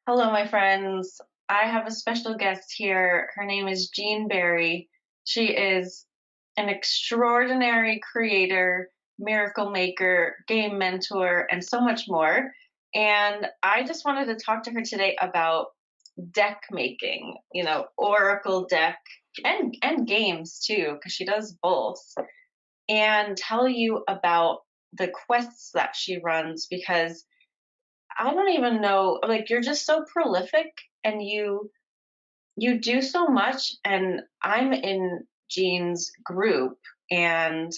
Hello, my friends. I have a special guest here. Her name is Jean Berry. She is an extraordinary creator, miracle maker, game mentor, and so much more. And I just wanted to talk to her today about deck making, Oracle deck and games too, because she does both, and tell you about the quests that she runs because I don't even know, like you're just so prolific and you do so much, and I'm in Jean's group and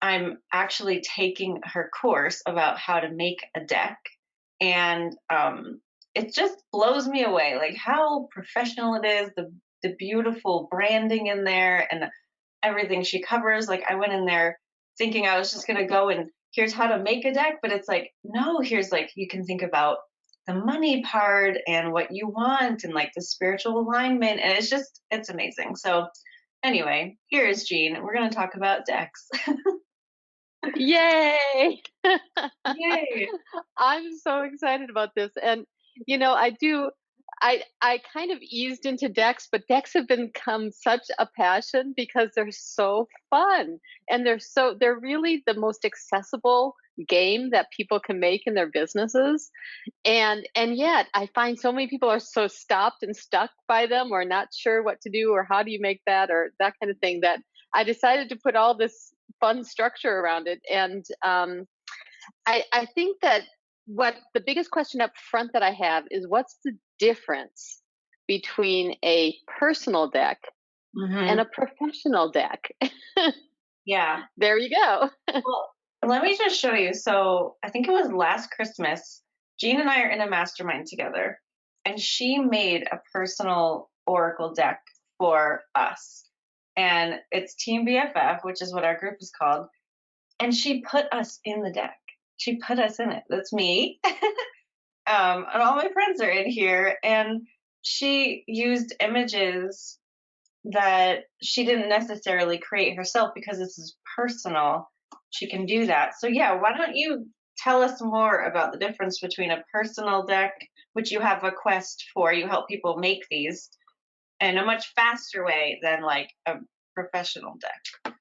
I'm actually taking her course about how to make a deck, and it just blows me away like how professional it is, the beautiful branding in there and everything she covers. Like I went in there thinking I was just gonna go and here's how to make a deck, but it's like, no, here's like you can think about the money part and what you want and like the spiritual alignment. And it's amazing. So anyway, here is Jean. We're gonna talk about decks. Yay! Yay. I'm so excited about this. And I do I kind of eased into decks, but decks have become such a passion because they're so fun and they're really the most accessible game that people can make in their businesses. And yet I find so many people are so stopped and stuck by them or not sure what to do or how do you make that or that kind of thing that I decided to put all this fun structure around it. And I think that what the biggest question up front that I have is what's the difference between a personal deck and Hmm. a professional deck? Yeah. There you go. Well, let me just show you. So I think it was last Christmas. Jean and I are in a mastermind together, and she made a personal Oracle deck for us. And it's Team BFF, which is what our group is called. And she put us in the deck. She put us in it. That's me. And all my friends are in here. And she used images that she didn't necessarily create herself because this is personal. She can do that. So, yeah, why don't you tell us more about the difference between a personal deck, which you have a quest for, you help people make these, in a much faster way than like a professional deck?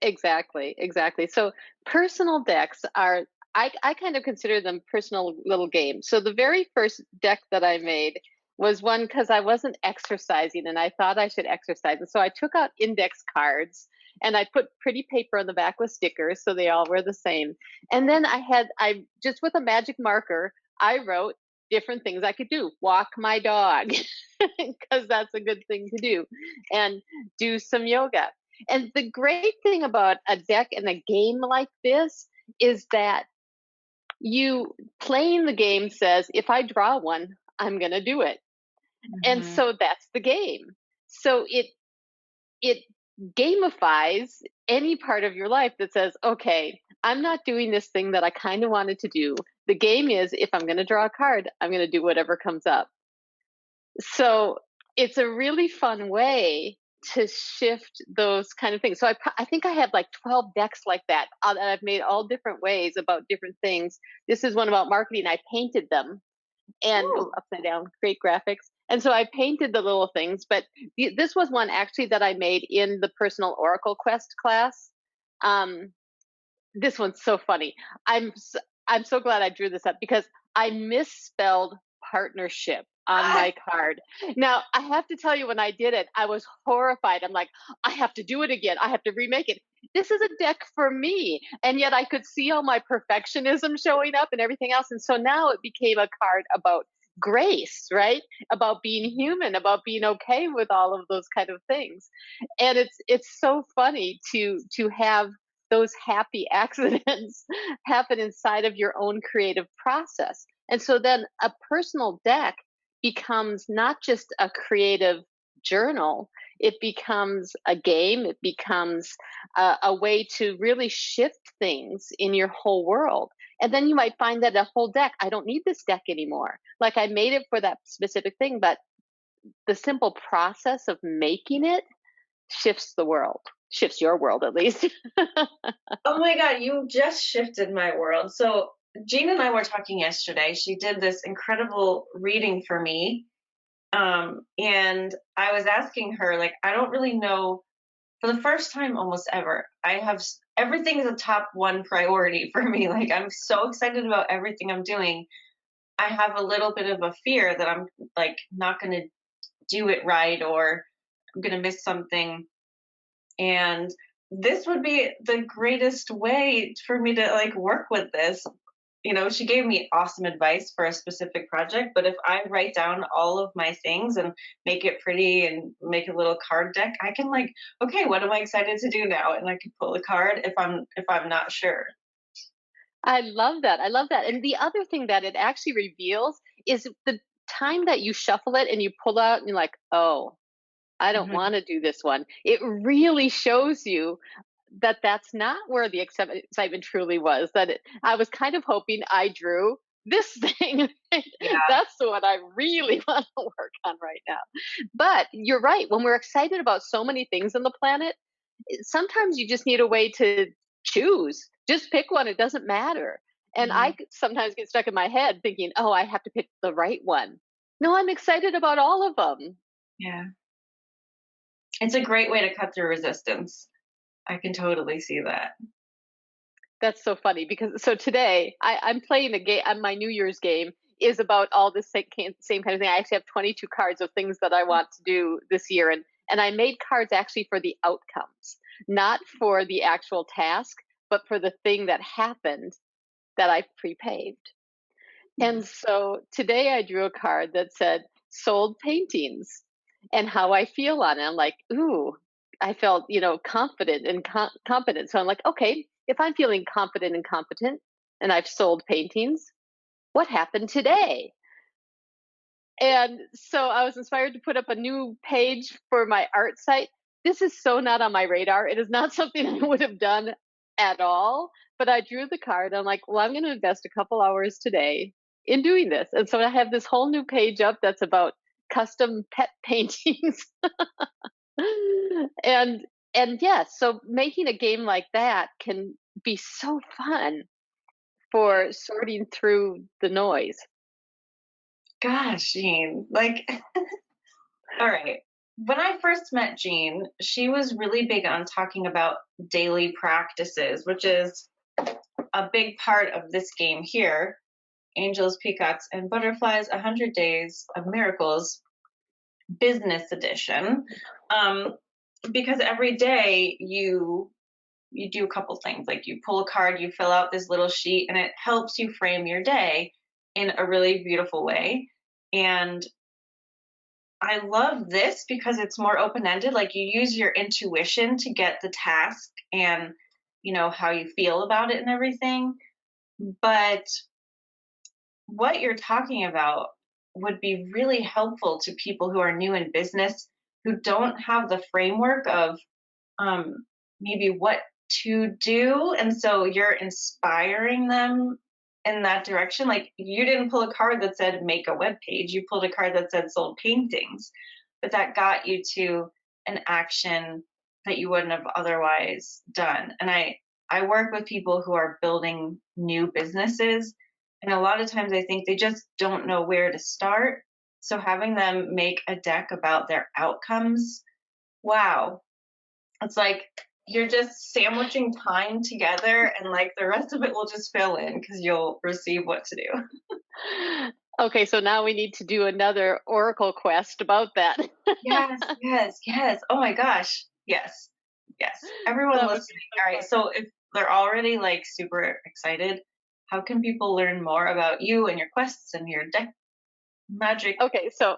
Exactly, exactly. So personal decks are I kind of consider them personal little games. So the very first deck that I made was one because I wasn't exercising and I thought I should exercise. And so I took out index cards and I put pretty paper on the back with stickers so they all were the same. And then I just with a magic marker, I wrote different things I could do. Walk my dog because that's a good thing to do and do some yoga. And the great thing about a deck and a game like this is that you playing the game says, if I draw one, I'm going to do it. And Hmm. so that's the game. So it gamifies any part of your life that says, okay, I'm not doing this thing that I kind of wanted to do. The game is if I'm going to draw a card, I'm going to do whatever comes up. So it's a really fun way to shift those kind of things. So I think I have like 12 decks like that that I've made all different ways about different things. This is one about marketing. I painted them and Ooh. upside down, great graphics. And so I painted the little things, but this was one actually that I made in the personal Oracle Quest class. Um, this one's so funny. I'm so glad I drew this up because I misspelled partnership on Ah, my card. Now, I have to tell you when I did it, I was horrified. I'm like, I have to do it again. I have to remake it. This is a deck for me. And yet I could see all my perfectionism showing up and everything else. And so now it became a card about grace, right? About being human, about being okay with all of those kind of things. And it's so funny to have those happy accidents happen inside of your own creative process. And so then a personal deck becomes not just a creative journal, it becomes a game, it becomes a way to really shift things in your whole world. And then you might find that a whole deck, I don't need this deck anymore. Like I made it for that specific thing, but the simple process of making it shifts the world, shifts your world at least. oh my God, you just shifted my world. So Jean and I were talking yesterday. She did this incredible reading for me. And I was asking her, like, I don't really know, for the first time almost ever, everything is a top one priority for me. Like, I'm so excited about everything I'm doing. I have a little bit of a fear that I'm like not going to do it right, or I'm going to miss something. And this would be the greatest way for me to like work with this. She gave me awesome advice for a specific project, but if I write down all of my things and make it pretty and make a little card deck, I can like, okay, what am I excited to do now? And I can pull a card if I'm not sure. I love that. I love that. And the other thing that it actually reveals is the time that you shuffle it and you pull out and you're like, oh, I don't Mhm. want to do this one. It really shows you that that's not where the excitement truly was. I was kind of hoping I drew this thing. Yeah. That's the one I really want to work on right now. But you're right. When we're excited about so many things on the planet, sometimes you just need a way to choose. Just pick one. It doesn't matter. And I Mhm. could sometimes get stuck in my head thinking, oh, I have to pick the right one. No, I'm excited about all of them. Yeah. It's a great way to cut through resistance. I can totally see that. That's so funny because so today I'm playing a game. My New Year's game is about all the same kind of thing. I actually have 22 cards of things that I want to do this year, and I made cards actually for the outcomes, not for the actual task, but for the thing that happened that I pre-paved. And Mhm. so today I drew a card that said sold paintings and how I feel on it. I'm like, ooh, I felt, confident and competent. So I'm like, okay, if I'm feeling confident and competent and I've sold paintings, what happened today? And so I was inspired to put up a new page for my art site. This is so not on my radar. It is not something I would have done at all. But I drew the card. I'm like, well, I'm going to invest a couple hours today in doing this. And so I have this whole new page up that's about custom pet paintings. and and yes, so making a game like that can be so fun for sorting through the noise. Gosh, Jean, like, all right. When I first met Jean, she was really big on talking about daily practices, which is a big part of this game here, Angels, Peacocks, and Butterflies 100 Days of Miracles, Business Edition. Um, because every day you do a couple things, like you pull a card, you fill out this little sheet, and it helps you frame your day in a really beautiful way. And I love this because it's more open-ended. Like, you use your intuition to get the task and how you feel about it and everything. But what you're talking about would be really helpful to people who are new in business, who don't have the framework of um, maybe what to do. And so you're inspiring them in that direction. Like, you didn't pull a card that said make a web page, you pulled a card that said sold paintings, but that got you to an action that you wouldn't have otherwise done. And I work with people who are building new businesses, and a lot of times I think they just don't know where to start. So having them make a deck about their outcomes, wow, it's like you're just sandwiching time together, and like the rest of it will just fill in because you'll receive what to do. Okay, so now we need to do another Oracle quest about that. Yes, yes, yes. Oh my gosh. Yes. Yes. Everyone That would listening. be so All right. fun. So if they're already like super excited, how can people learn more about you and your quests and your deck magic? Okay, so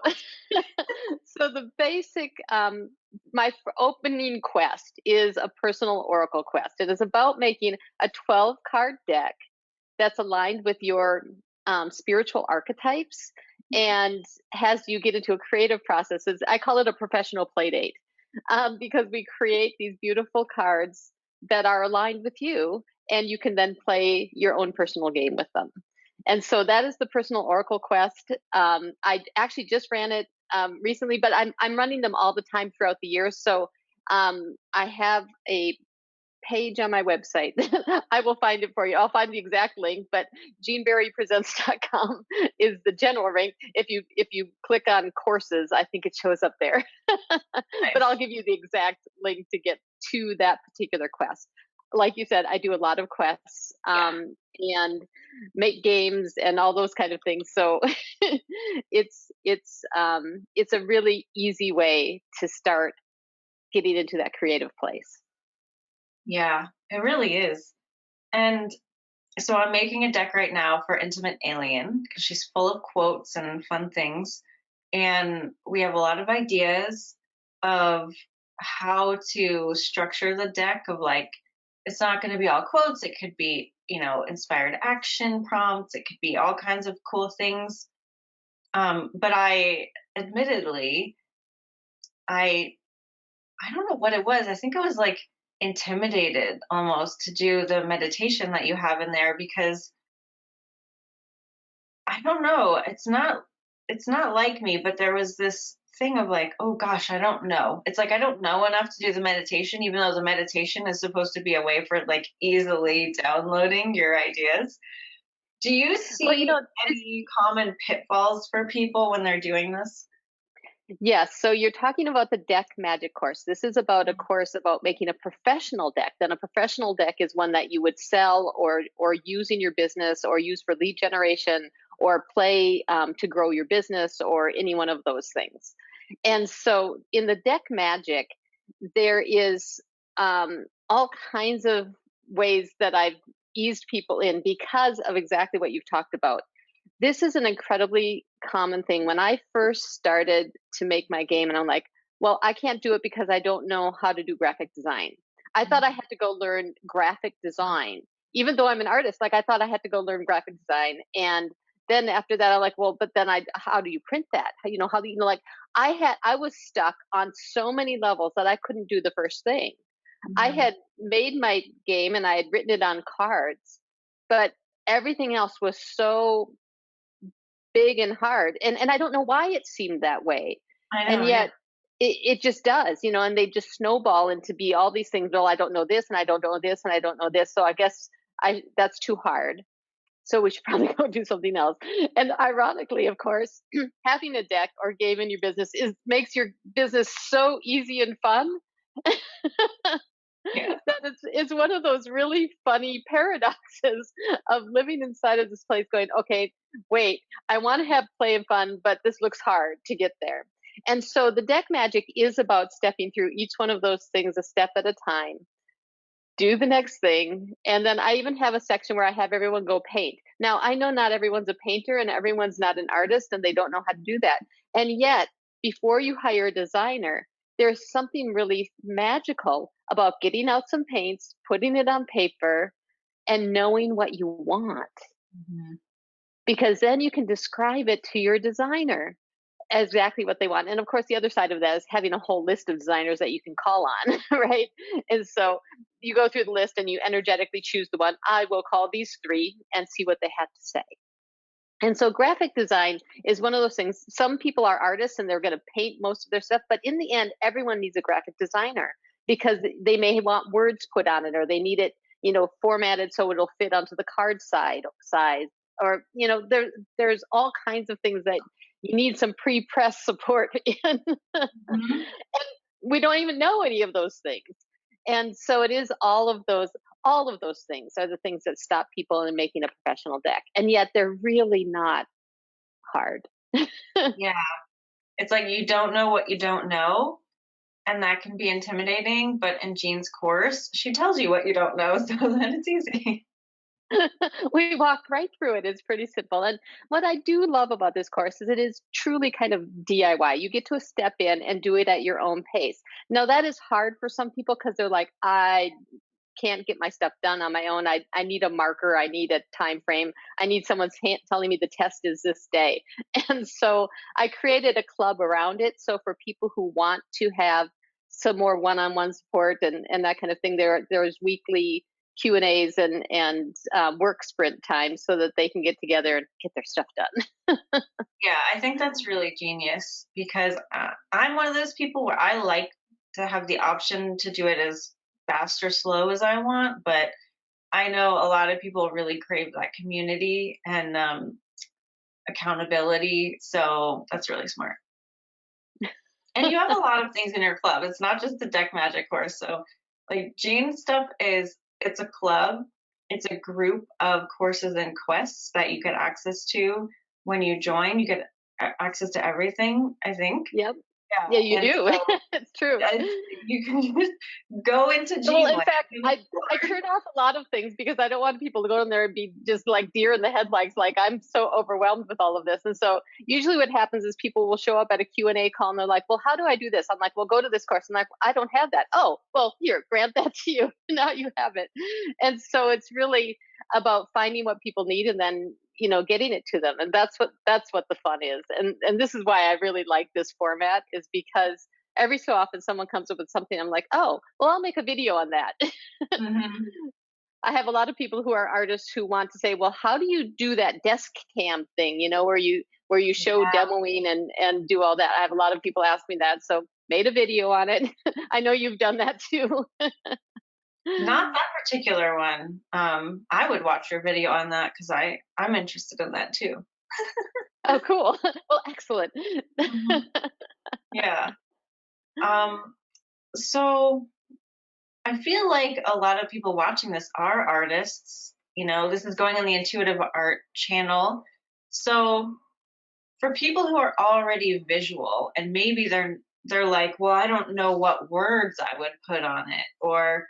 so the basic opening quest is a personal Oracle quest. It is about making a 12 card deck that's aligned with your spiritual archetypes and has you get into a creative process. I call it a professional play date because we create these beautiful cards that are aligned with you, and you can then play your own personal game with them. And so that is the personal Oracle quest. I actually just ran it recently, but I'm running them all the time throughout the year. So I have a page on my website. I will find it for you. I'll find the exact link, but jeanberrypresents.com is the general link. If you click on courses, I think it shows up there. But I'll Nice. give you the exact link to get to that particular quest. Like you said, I do a lot of quests, Yeah. and make games and all those kind of things. So it's a really easy way to start getting into that creative place. Yeah, it really is. And so I'm making a deck right now for Intimate Alien because she's full of quotes and fun things. And we have a lot of ideas of how to structure the deck of like, it's not going to be all quotes. It could be, inspired action prompts. It could be all kinds of cool things. But admittedly, I I don't know what it was. I think I was like intimidated almost to do the meditation that you have in there because I don't know. It's not like me, but there was this thing of like, oh gosh, I don't know. It's like I don't know enough to do the meditation, even though the meditation is supposed to be a way for like easily downloading your ideas. Do you Well, see any common pitfalls for people when they're doing this? yes. So you're talking about the deck magic course. This is about a course about making a professional deck. Then a professional deck is one that you would sell or use in your business or use for lead generation or play to grow your business or any one of those things. And so in the deck magic, there is all kinds of ways that I've eased people in because of exactly what you've talked about. This is an incredibly common thing. When I first started to make my game, and I'm like, well, I can't do it because I don't know how to do graphic design. I thought I Mhm. had to go learn graphic design, even though I'm an artist. Like I thought I had to go learn graphic design, and then after that, I'm like, well, but then how do you print that? How do like I was stuck on so many levels that I couldn't do the first thing. I Mhm. had made my game and I had written it on cards, but everything else was so big and hard. And I don't know why it seemed that way. I And know, yeah. yet it just does, and they just snowball into be all these things. Well, I don't know this and I don't know this and I don't know this. So I guess I that's too hard. So we should probably go do something else. And ironically, of course, having a deck or game in your business is makes your business so easy and fun. Yeah. That it's one of those really funny paradoxes of living inside of this place going, okay, wait, I want to have play and fun, but this looks hard to get there. And so the deck magic is about stepping through each one of those things a step at a time, do the next thing. And then I even have a section where I have everyone go paint. Now, I know not everyone's a painter and everyone's not an artist and they don't know how to do that. And yet, before you hire a designer, there's something really magical about getting out some paints, putting it on paper, and knowing what you want. Mhm. Because then you can describe it to your designer exactly what they want. And of course, the other side of that is having a whole list of designers that you can call on, right? And so you go through the list and you energetically choose the one. I will call these three and see what they have to say. And so graphic design is one of those things. Some people are artists and they're going to paint most of their stuff, but in the end, everyone needs a graphic designer because they may want words put on it or they need it, formatted so it'll fit onto the card size or there's all kinds of things that you need some pre-press support in. Mhm. We don't even know any of those things. And so it is all of those things are the things that stop people in making a professional deck. And yet they're really not hard. Yeah. It's like you don't know what you don't know, and that can be intimidating, but in Jean's course, she tells you what you don't know, so then it's easy. We walked right through it. It's pretty simple. And what I do love about this course is it is truly kind of DIY. You get to step in and do it at your own pace. Now that is hard for some people because they're like, I can't get my stuff done on my own. I need a marker. I need a time frame. I need someone's telling me the test is this day. And so I created a club around it. So for people who want to have some more one-on-one support and that kind of thing, there's weekly Q&As and work sprint time so that they can get together and get their stuff done. Yeah, I think that's really genius because I'm one of those people where I like to have the option to do it as fast or slow as I want, but I know a lot of people really crave that community and accountability. So that's really smart. And you have a lot of things in your club. It's not just the deck magic course. So like Jane's stuff is it's a club. It's a group of courses and quests that you get access to when you join. You get access to everything, I think. Yep. Yeah. Yeah, you And do. so It's true. you can just go into Well, Gene in Land. fact, I turn off a lot of things because I don't want people to go in there and be just like deer in the headlights. Like I'm so overwhelmed with all of this. And so usually what happens is people will show up at a Q&A call and they're like, well, how do I do this? I'm like, well, go to this course. I'm like, I don't have that. Oh, well, here, grant that to you. Now you have it. And so it's really about finding what people need and then, getting it to them. And that's what the fun is. And this is why I really like this format, is because every so often someone comes up with something. I'm like, oh, well, I'll make a video on that. Mhm. I have a lot of people who are artists who want to say, well, how do you do that desk cam thing, where you show demoing and do all that. I have a lot of people ask me that. So made a video on it. I know you've done that too. Not that particular one. I would watch your video on that because I'm interested in that too. Oh, cool. Well, excellent. Mhm. Yeah. Um, so I feel like a lot of people watching this are artists. This is going on the Intuitive Art channel. So for people who are already visual and maybe they're like, well, I don't know what words I would put on it, or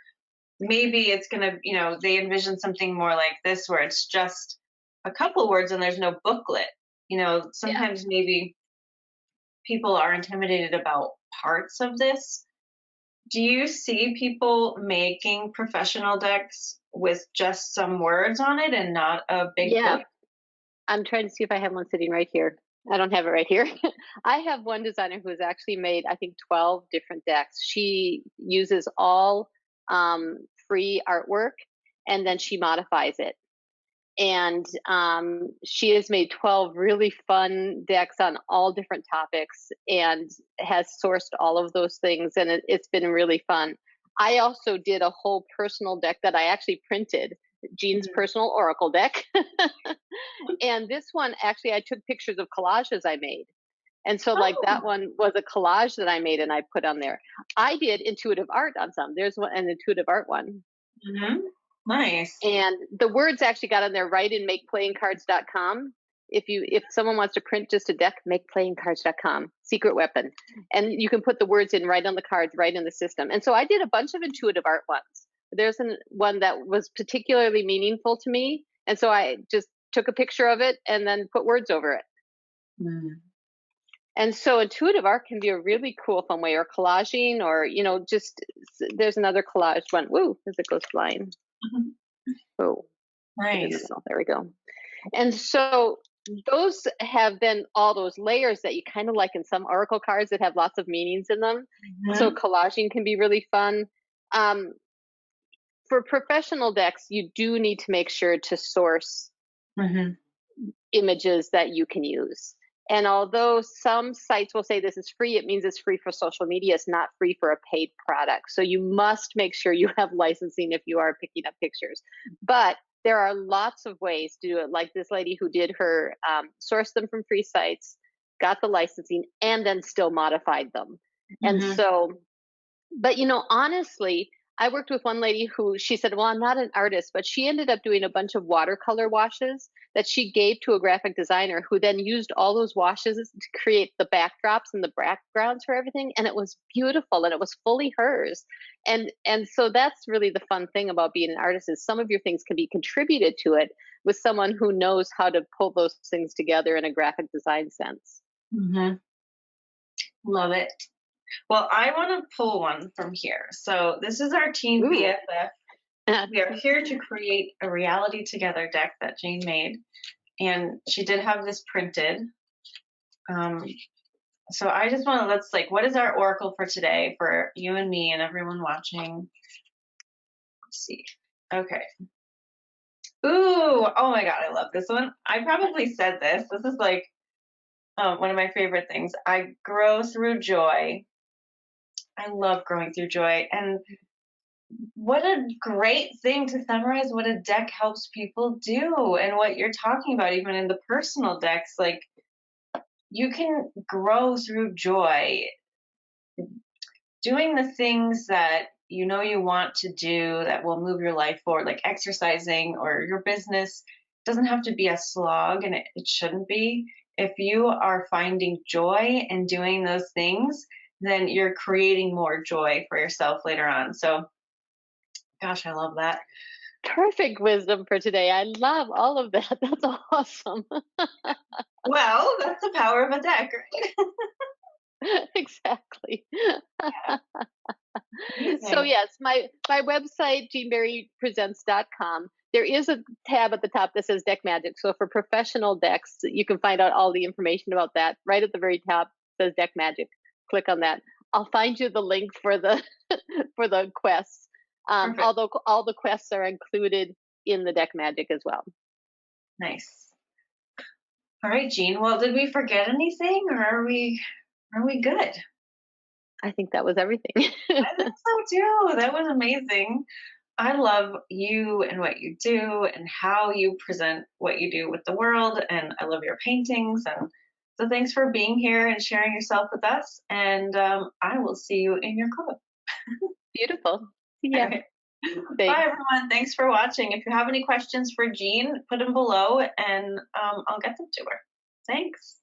maybe it's gonna, they envision something more like this where it's just a couple words and there's no booklet. Yeah. Sometimes maybe people are intimidated about parts of this. Do you see people making professional decks with just some words on it and not a big Yeah. book? I'm trying to see if I have one sitting right here. I don't have it right here. I have one designer who has actually made, I think, 12 different decks. She uses all free artwork and then she modifies it. And she has made 12 really fun decks on all different topics and has sourced all of those things. And it's been really fun. I also did a whole personal deck that I actually printed, Jean's Mhm. personal oracle deck. And this one, actually, I took pictures of collages I made. And so, like, that Oh, one was a collage that I made and I put on there. I did intuitive art on some. There's an intuitive art one. hmm, nice. And the words actually got on there right in makeplayingcards.com. If someone wants to print just a deck, makeplayingcards.com, secret weapon. And you can put the words in right on the cards, right in the system. And so I did a bunch of intuitive art ones. There's one that was particularly meaningful to me. And so I just took a picture of it and then put words over it. Mm. And so intuitive art can be a really cool fun way, or collaging, or, just there's another collage one. Woo, as it goes flying. Oh, put it in the Nice. middle. There we go. And so those have then all those layers that you kind of like in some oracle cards that have lots of meanings in them. So Mhm. collaging can be really fun. Um, for professional decks, you do need to make sure to source Mhm. images that you can use. And although some sites will say this is free, it means it's free for social media. It's not free for a paid product. So you must make sure you have licensing if you are picking up pictures. But there are lots of ways to do it, like this lady who did her sourced them from free sites, got the licensing, and then still modified them. And Mhm. so, but honestly, I worked with one lady who, she said, well, I'm not an artist, but she ended up doing a bunch of watercolor washes that she gave to a graphic designer who then used all those washes to create the backdrops and the backgrounds for everything. And it was beautiful and it was fully hers. And so that's really the fun thing about being an artist, is some of your things can be contributed to it with someone who knows how to pull those things together in a graphic design sense. Mhm. Love it. Well, I want to pull one from here. So this is our Teen Ooh. BFF. We are here to create a reality together deck that Jane made, and she did have this printed. Um, so I just want to let's like, what is our oracle for today for you and me and everyone watching? Let's see. Okay. Ooh, oh my God, I love this one. I probably said this. This is like one of my favorite things. I grow through joy. I love growing through joy, and what a great thing to summarize what a deck helps people do and what you're talking about, even in the personal decks. Like, you can grow through joy doing the things that you know you want to do that will move your life forward, like exercising or your business. Doesn't have to be a slog, and it shouldn't be. If you are finding joy in doing those things, then you're creating more joy for yourself later on. So, gosh, I love that. Perfect wisdom for today. I love all of that. That's awesome. Well, that's the power of a deck, right? Exactly. So Amazing. yes, my website jeanberrypresents.com. There is a tab at the top that says Deck Magic. So for professional decks, you can find out all the information about that. Right at the very top says Deck Magic. Click on that. I'll find you the link for the for the quests. Perfect. Although all the quests are included in the Deck Magic as well. Nice. All right, Jean. Well, did we forget anything, or are we good? I think that was everything. I think so too. That was amazing. I love you and what you do and how you present what you do with the world. And I love your paintings. And so thanks for being here and sharing yourself with us. And I will see you in your club. Beautiful. See All ya. right. Bye, Thanks. everyone. Thanks for watching. If you have any questions for Jean, put them below and I'll get them to her. Thanks.